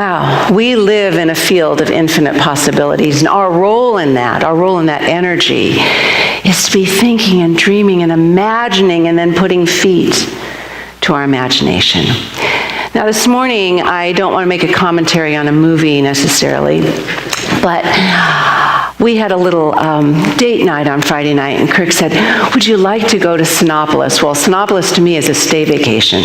Wow, we live in a field of infinite possibilities, and our role in that energy is to be thinking and dreaming and imagining and then putting feet to our imagination. Now this morning, I don't want to make a commentary on a movie necessarily, but we had a little date night on Friday night, and Kirk said, would you like to go to Sinopolis? Well, Sinopolis to me is a staycation.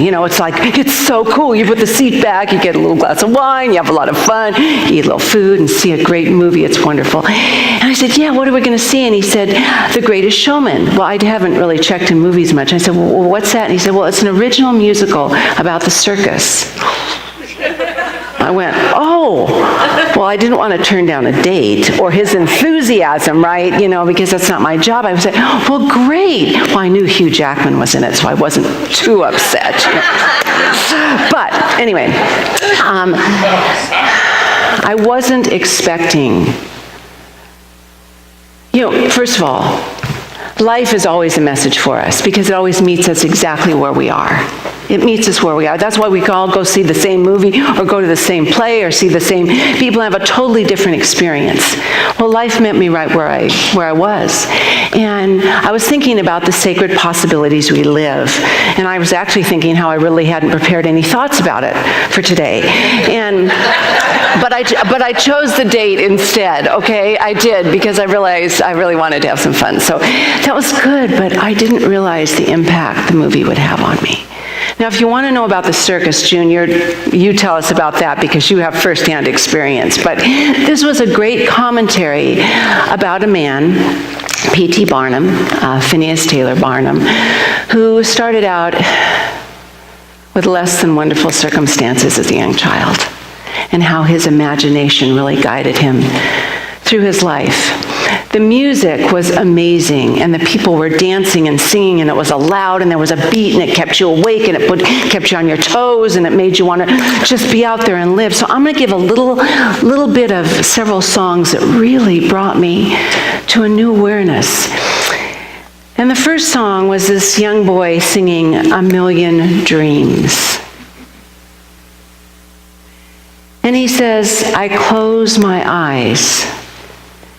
You know, it's like, it's so cool. You put the seat back, you get a little glass of wine, you have a lot of fun, you eat a little food and see a great movie. It's wonderful. And I said, yeah, what are we going to see? And he said, The Greatest Showman. Well, I haven't really checked in movies much. I said, well, what's that? And he said, well, it's an original musical about the circus. I went, oh, well, I didn't want to turn down a date or his enthusiasm, right? You know, because that's not my job. I said, well, great. Well, I knew Hugh Jackman was in it, so I wasn't too upset. You know. But anyway, I wasn't expecting, you know, first of all, life is always a message for us because it always meets us exactly where we are. It meets us where we are. That's why we can all go see the same movie or go to the same play or see the same people and have a totally different experience. Well, life met me right where I was. And I was thinking about the sacred possibilities we live. And I was actually thinking how I really hadn't prepared any thoughts about it for today. But I chose the date instead, okay? I did, because I realized I really wanted to have some fun. So that was good, but I didn't realize the impact the movie would have on me. Now, if you want to know about the circus, Junior, you tell us about that because you have firsthand experience. But this was a great commentary about a man, P.T. Barnum, Phineas Taylor Barnum, who started out with less than wonderful circumstances as a young child, and how his imagination really guided him through his life. The music was amazing, and the people were dancing and singing, and it was loud, and there was a beat, and it kept you awake, and it kept you on your toes, and it made you want to just be out there and live. So I'm going to give a little bit of several songs that really brought me to a new awareness. And the first song was this young boy singing "A Million Dreams." And he says, I close my eyes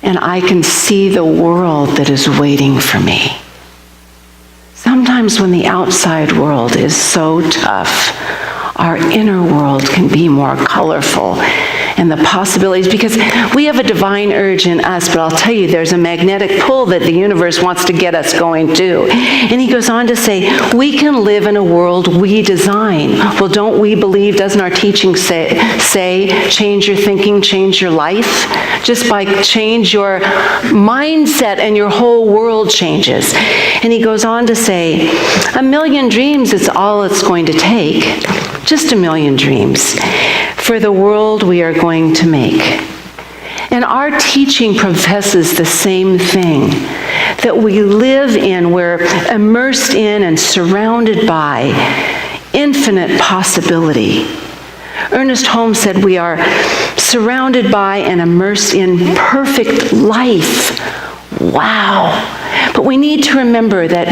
and I can see the world that is waiting for me. Sometimes when the outside world is so tough, our inner world can be more colorful, and the possibilities, because we have a divine urge in us, but I'll tell you, there's a magnetic pull that the universe wants to get us going to. And he goes on to say, we can live in a world we design. Well, don't we believe, doesn't our teaching say change your thinking, change your life? Just by change your mindset and your whole world changes. And he goes on to say, 1,000,000 dreams is all it's going to take. Just 1,000,000 dreams for the world we are going to make. And our teaching professes the same thing, that we live in, we're immersed in and surrounded by infinite possibility. Ernest Holmes said we are surrounded by and immersed in perfect life. Wow. But we need to remember that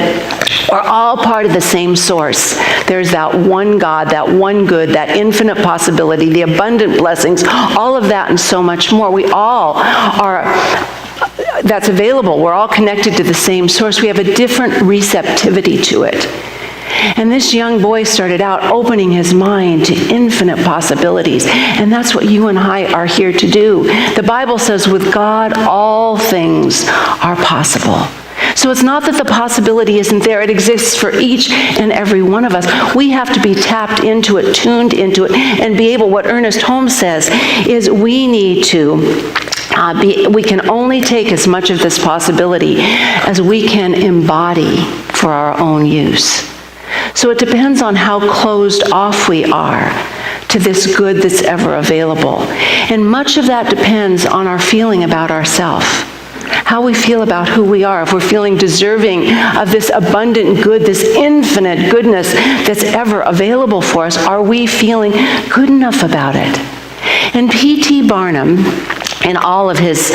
we're all part of the same source. There's that one God, that one good, that infinite possibility, the abundant blessings, all of that and so much more. We all are, that's available. We're all connected to the same source. We have a different receptivity to it. And this young boy started out opening his mind to infinite possibilities. And that's what you and I are here to do. The Bible says with God, all things are possible. So it's not that the possibility isn't there. It exists for each and every one of us. We have to be tapped into it, tuned into it, and be able, what Ernest Holmes says, is we need to we can only take as much of this possibility as we can embody for our own use. So it depends on how closed off we are to this good that's ever available. And much of that depends on our feeling about ourselves. How we feel about who we are. If we're feeling deserving of this abundant good, this infinite goodness that's ever available for us, are we feeling good enough about it? And P.T. Barnum, in all of his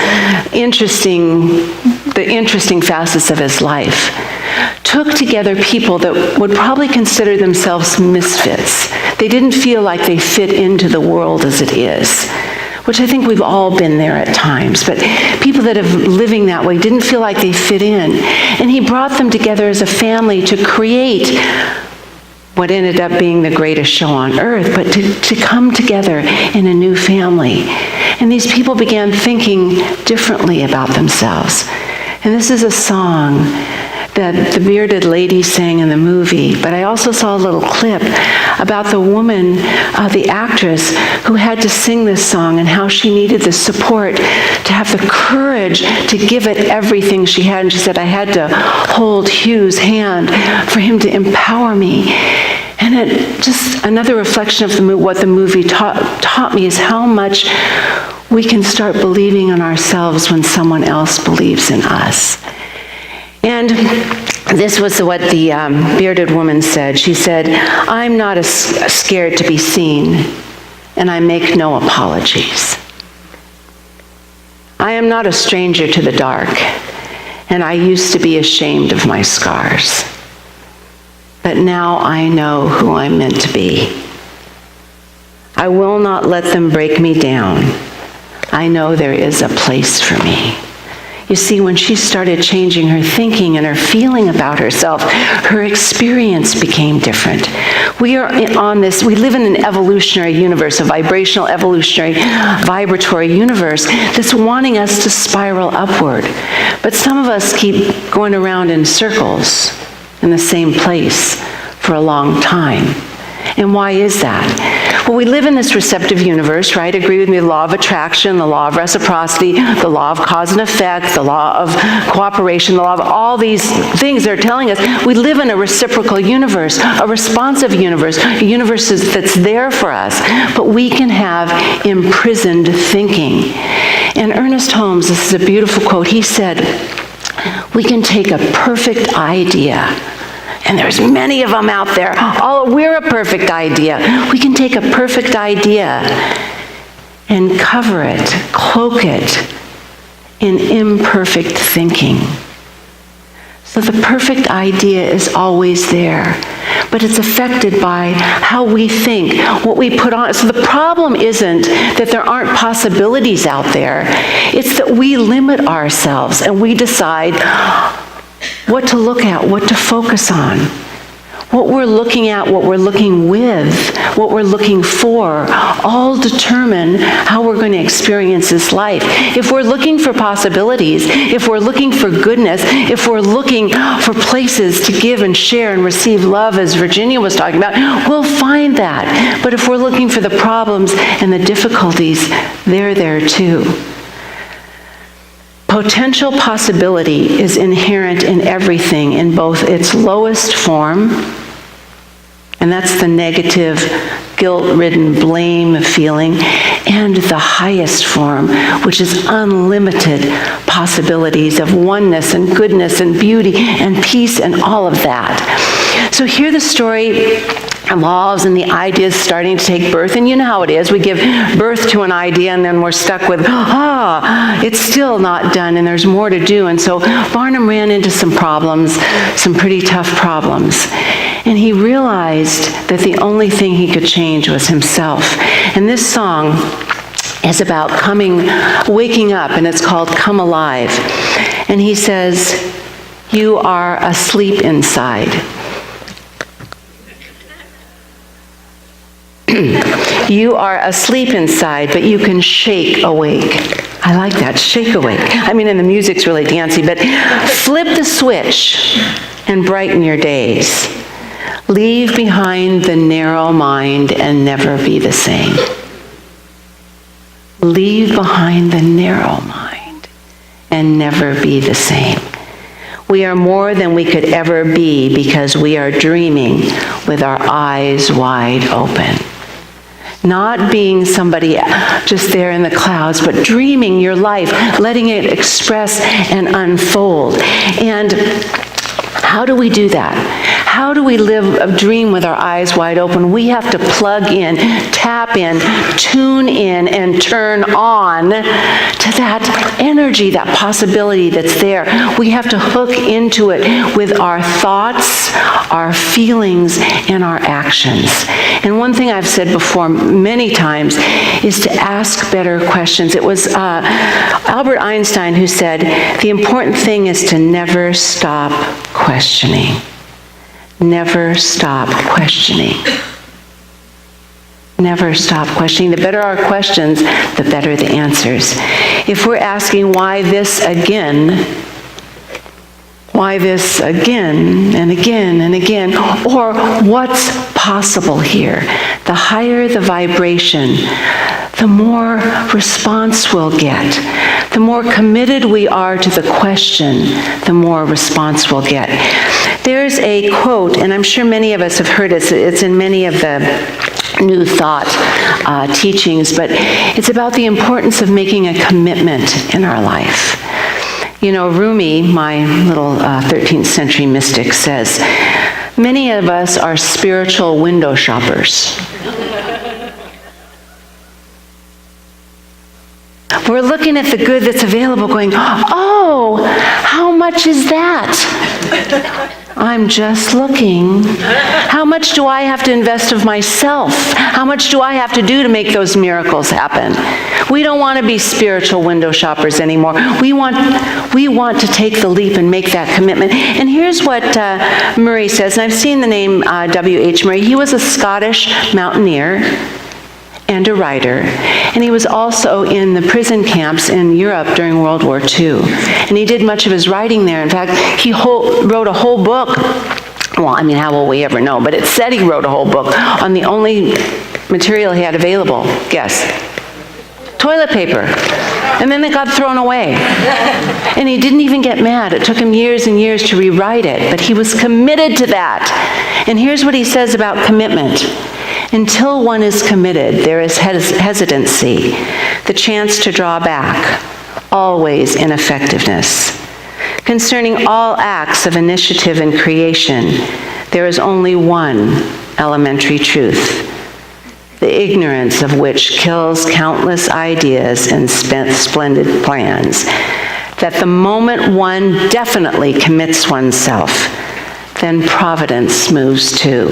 interesting facets of his life, took together people that would probably consider themselves misfits. They didn't feel like they fit into the world as it is, which I think we've all been there at times. But people that have living that way didn't feel like they fit in. And he brought them together as a family to create what ended up being the greatest show on earth, but to come together in a new family. And these people began thinking differently about themselves. And this is a song that the bearded lady sang in the movie, but I also saw a little clip about the woman, the actress, who had to sing this song and how she needed the support to have the courage to give it everything she had. And she said, I had to hold Hugh's hand for him to empower me. And it just another reflection of what the movie taught me is how much we can start believing in ourselves when someone else believes in us. And this was what the bearded woman said. She said, I'm not scared to be seen, and I make no apologies. I am not a stranger to the dark, and I used to be ashamed of my scars. But now I know who I'm meant to be. I will not let them break me down. I know there is a place for me. You see, when she started changing her thinking and her feeling about herself, her experience became different. We live in an evolutionary universe, a vibrational, evolutionary, vibratory universe that's wanting us to spiral upward. But some of us keep going around in circles in the same place for a long time. And why is that? Well, we live in this receptive universe, right? Agree with me, the law of attraction, the law of reciprocity, the law of cause and effect, the law of cooperation, the law of all these things that are telling us we live in a reciprocal universe, a responsive universe, a universe that's there for us, but we can have imprisoned thinking. And Ernest Holmes, this is a beautiful quote, he said, we can take a perfect idea, and there's many of them out there. We're a perfect idea. We can take a perfect idea and cover it, cloak it in imperfect thinking. So the perfect idea is always there, but it's affected by how we think, what we put on. So the problem isn't that there aren't possibilities out there. It's that we limit ourselves and we decide what to look at, what to focus on. What we're looking at, what we're looking with, what we're looking for, all determine how we're going to experience this life. If we're looking for possibilities, if we're looking for goodness, if we're looking for places to give and share and receive love, as Virginia was talking about, we'll find that. But if we're looking for the problems and the difficulties, they're there too. Potential possibility is inherent in everything, in both its lowest form, and that's the negative, guilt-ridden blame feeling, and the highest form, which is unlimited possibilities of oneness and goodness and beauty and peace and all of that. So hear the story. Laws and the ideas starting to take birth, and you know how it is. We give birth to an idea and then we're stuck with, it's still not done and there's more to do. And so Barnum ran into some problems, some pretty tough problems. And he realized that the only thing he could change was himself. And this song is about waking up, and it's called Come Alive. And he says, you are asleep inside. You are asleep inside, but you can shake awake. I like that, shake awake. I mean, and the music's really dancey, but flip the switch and brighten your days. Leave behind the narrow mind and never be the same. Leave behind the narrow mind and never be the same. We are more than we could ever be because we are dreaming with our eyes wide open. Not being somebody just there in the clouds, but dreaming your life, letting it express and unfold. And how do we do that? how do we live a dream with our eyes wide open? We have to plug in, tap in, tune in, and turn on to that energy, that possibility that's there. We have to hook into it with our thoughts, our feelings, and our actions. And one thing I've said before many times is to ask better questions. It was Albert Einstein who said, the important thing is to never stop questioning. Never stop questioning. Never stop questioning. The better our questions, the better the answers. If we're asking why this again and again and again, or what's possible here, the higher the vibration, the more response we'll get. The more committed we are to the question, the more response we'll get. There's a quote, and I'm sure many of us have heard it. It's in many of the New Thought teachings, but it's about the importance of making a commitment in our life. You know, Rumi, my little 13th century mystic, says, many of us are spiritual window shoppers. We're looking at the good that's available going, oh, how much is that? I'm just looking. How much do I have to invest of myself? How much do I have to do to make those miracles happen? We don't want to be spiritual window shoppers anymore. We want to take the leap and make that commitment. And here's what Murray says, and I've seen the name W.H. Murray. He was a Scottish mountaineer and a writer, and he was also in the prison camps in Europe during World War II. And he did much of his writing there. In fact, he wrote a whole book. Well, I mean, how will we ever know? But it said he wrote a whole book on the only material he had available. Guess. Toilet paper. And then it got thrown away. And he didn't even get mad. It took him years and years to rewrite it, but he was committed to that. And here's what he says about commitment. Until one is committed, there is hesitancy, the chance to draw back, always ineffectiveness. Concerning all acts of initiative and creation, there is only one elementary truth, the ignorance of which kills countless ideas and splendid plans, that the moment one definitely commits oneself, then providence moves too.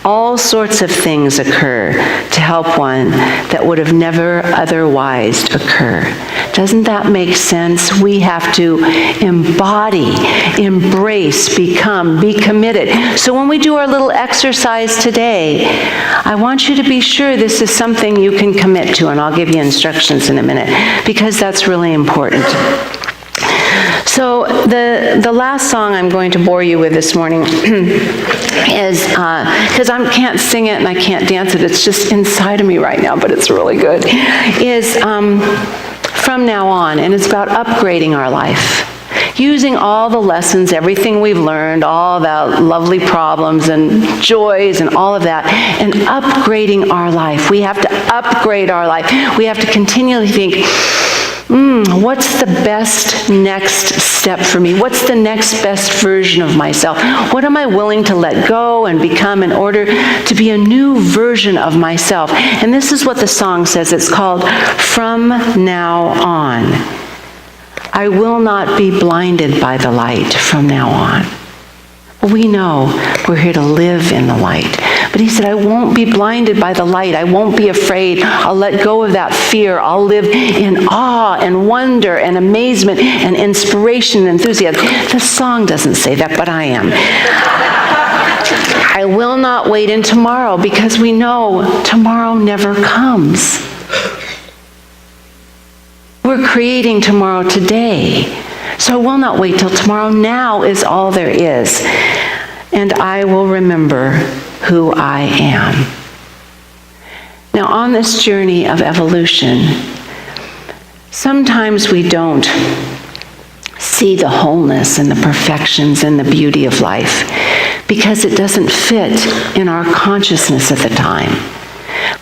All sorts of things occur to help one that would have never otherwise occurred. Doesn't that make sense? We have to embody, embrace, become, be committed. So when we do our little exercise today, I want you to be sure this is something you can commit to, and I'll give you instructions in a minute, because that's really important. So the last song I'm going to bore you with this morning is, because I can't sing it and I can't dance it, it's just inside of me right now, but it's really good, is From Now On, and it's about upgrading our life. Using all the lessons, everything we've learned, all the lovely problems and joys and all of that, and upgrading our life. We have to upgrade our life. We have to continually think, what's the best next step for me? What's the next best version of myself? What am I willing to let go and become in order to be a new version of myself? And this is what the song says. It's called From Now On. I will not be blinded by the light from now on. We know we're here to live in the light. But he said, I won't be blinded by the light. I won't be afraid. I'll let go of that fear. I'll live in awe and wonder and amazement and inspiration and enthusiasm. The song doesn't say that, but I am. I will not wait in tomorrow, because we know tomorrow never comes. We're creating tomorrow today. So I will not wait till tomorrow. Now is all there is. And I will remember who I am. Now, on this journey of evolution, sometimes we don't see the wholeness and the perfections and the beauty of life because it doesn't fit in our consciousness at the time.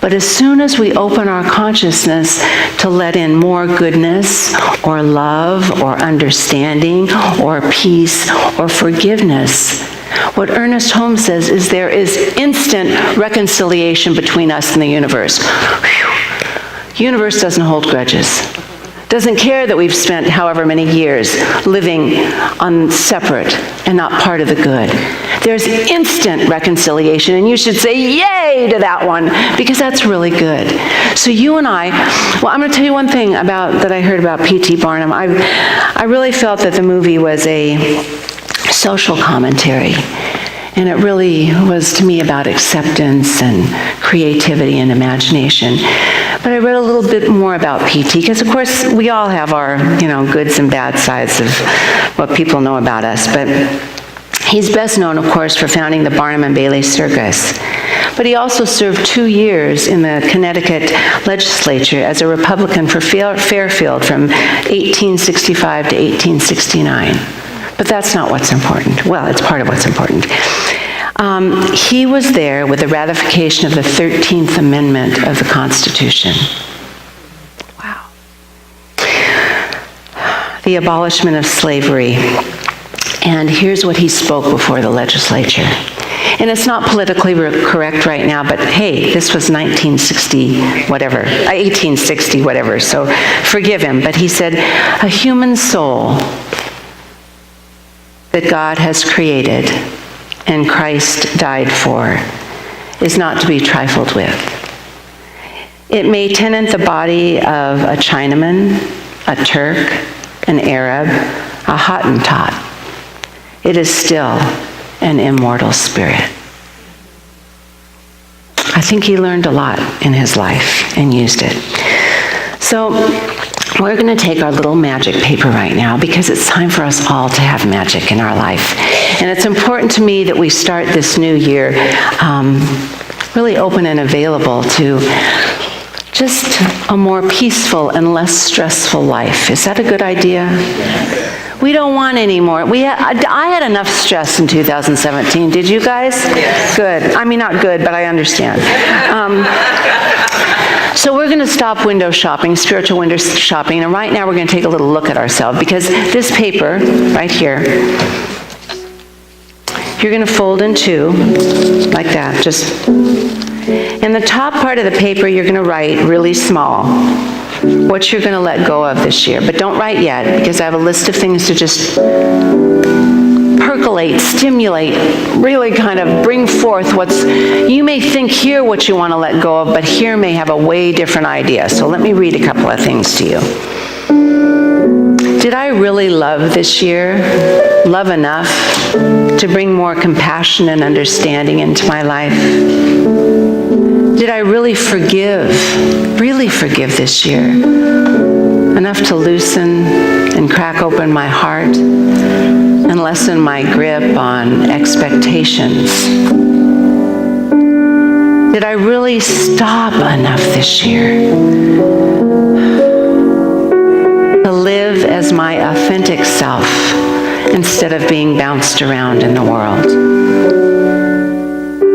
But as soon as we open our consciousness to let in more goodness or love or understanding or peace or forgiveness, What Ernest Holmes says is there is instant reconciliation between us and the universe. The universe doesn't hold grudges. Doesn't care that we've spent however many years living on separate and not part of the good. There's instant reconciliation, and you should say yay to that one, because that's really good. So you and I'm going to tell you one thing that I heard about P.T. Barnum. I really felt that the movie was a social commentary. And it really was, to me, about acceptance and creativity and imagination. But I read a little bit more about P.T., because, of course, we all have our, goods and bad sides of what people know about us. But he's best known, of course, for founding the Barnum and Bailey Circus. But he also served 2 years in the Connecticut legislature as a Republican for Fairfield from 1865 to 1869. But that's not what's important. Well, it's part of what's important. He was there with the ratification of the 13th Amendment of the Constitution. Wow. The abolishment of slavery. And here's what he spoke before the legislature. And it's not politically correct right now, but hey, this was 1860 whatever, so forgive him. But he said, a human soul that God has created and Christ died for is not to be trifled with. It may tenant the body of a Chinaman, a Turk, an Arab, a Hottentot. It is still an immortal spirit. I think he learned a lot in his life and used it. So we're going to take our little magic paper right now, because it's time for us all to have magic in our life. And it's important to me that we start this new year really open and available to just a more peaceful and less stressful life. Is that a good idea? We don't want any more. I had enough stress in 2017. Did you guys? Good. I mean, not good, but I understand. So we're going to stop window shopping, spiritual window shopping, and right now we're going to take a little look at ourselves, because this paper right here, you're going to fold in two, like that, just. In the top part of the paper, you're going to write really small what you're going to let go of this year. But don't write yet, because I have a list of things to just percolate, stimulate, really kind of bring forth you may think here what you want to let go of, but here may have a way different idea. So let me read a couple of things to you. Did I really love this year? Love enough to bring more compassion and understanding into my life? Did I really forgive this year? Enough to loosen and crack open my heart and lessen my grip on expectations? Did I really stop enough this year to live as my authentic self instead of being bounced around in the world?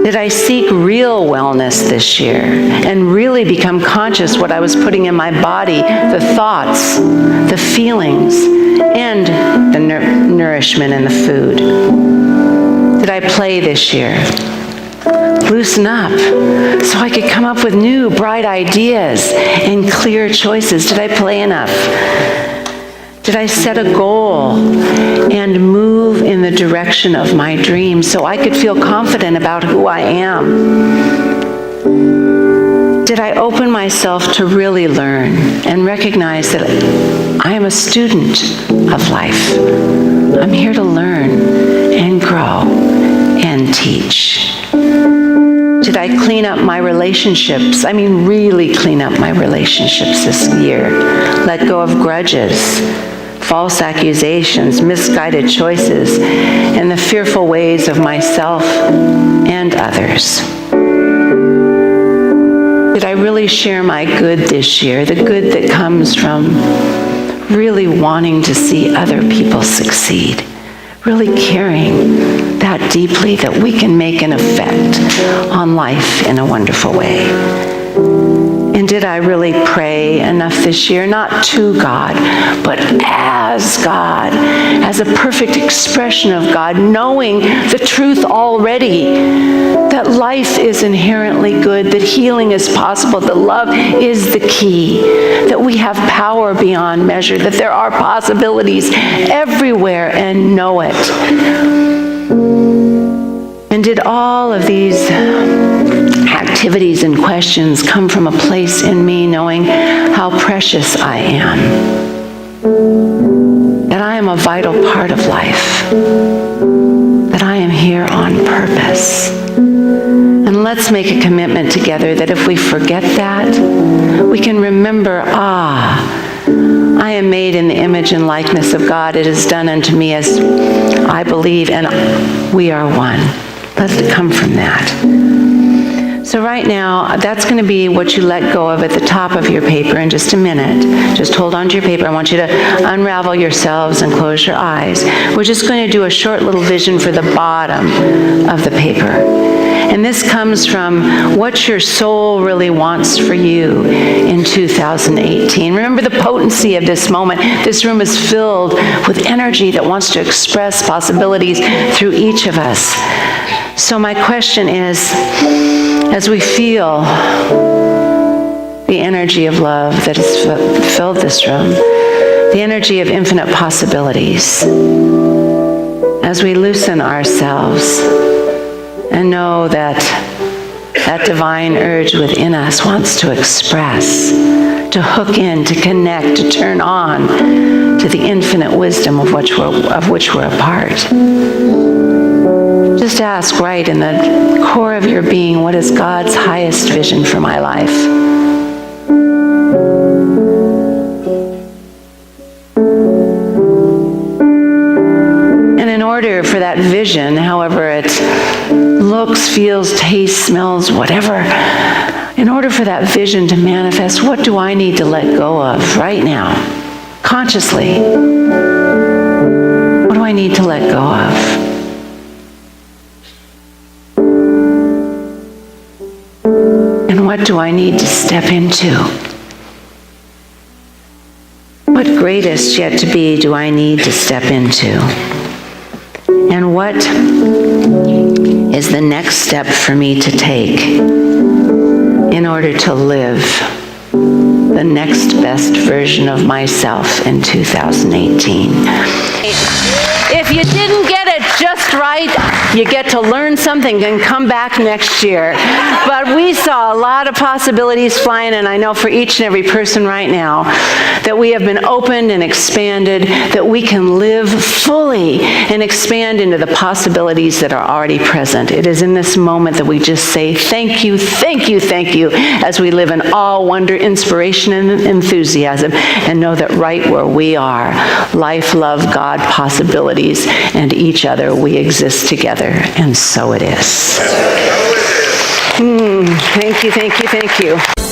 Did I seek real wellness this year and really become conscious what I was putting in my body, the thoughts, the feelings, and the nourishment in the food? Did I play this year? Loosen up so I could come up with new, bright ideas and clear choices. Did I play enough? Did I set a goal and move in the direction of my dreams so I could feel confident about who I am? Did I open myself to really learn and recognize that I am a student of life? I'm here to learn and grow and teach. Did I clean up my relationships? I mean, really clean up my relationships this year. Let go of grudges, false accusations, misguided choices, and the fearful ways of myself and others. Did I really share my good this year, the good that comes from really wanting to see other people succeed, really caring that deeply that we can make an effect on life in a wonderful way? And did I really pray enough this year? Not to God, but as God, as a perfect expression of God, knowing the truth already, that life is inherently good, that healing is possible, that love is the key, that we have power beyond measure, that there are possibilities everywhere, and know it. And did all of these activities and questions come from a place in me knowing how precious I am? That I am a vital part of life. That I am here on purpose. And let's make a commitment together that if we forget that, we can remember, I am made in the image and likeness of God. It is done unto me as I believe, and we are one. Let it come from that. So right now, that's going to be what you let go of at the top of your paper in just a minute. Just hold on to your paper. I want you to unravel yourselves and close your eyes. We're just going to do a short little vision for the bottom of the paper. And this comes from what your soul really wants for you in 2018. Remember the potency of this moment. This room is filled with energy that wants to express possibilities through each of us. So my question is, as we feel the energy of love that has filled this room, the energy of infinite possibilities, as we loosen ourselves and know that that divine urge within us wants to express, to hook in, to connect, to turn on to the infinite wisdom of which we're a part. Just ask right in the core of your being, what is God's highest vision for my life? And in order for that vision, however it looks, feels, tastes, smells, whatever, in order for that vision to manifest, what do I need to let go of right now, consciously? What do I need to let go of? And what do I need to step into? What greatest yet to be do I need to step into? And what is the next step for me to take in order to live the next best version of myself in 2018? If you didn't get it just right, you get to learn something and come back next year. But we saw a lot of possibilities flying, and I know for each and every person right now that we have been opened and expanded, that we can live fully and expand into the possibilities that are already present. It is in this moment that we just say thank you, thank you, thank you, as we live in awe, wonder, inspiration, and enthusiasm, and know that right where we are, life, love, God, possibilities, and each other, we exist together, and so it is. Thank you, thank you, thank you.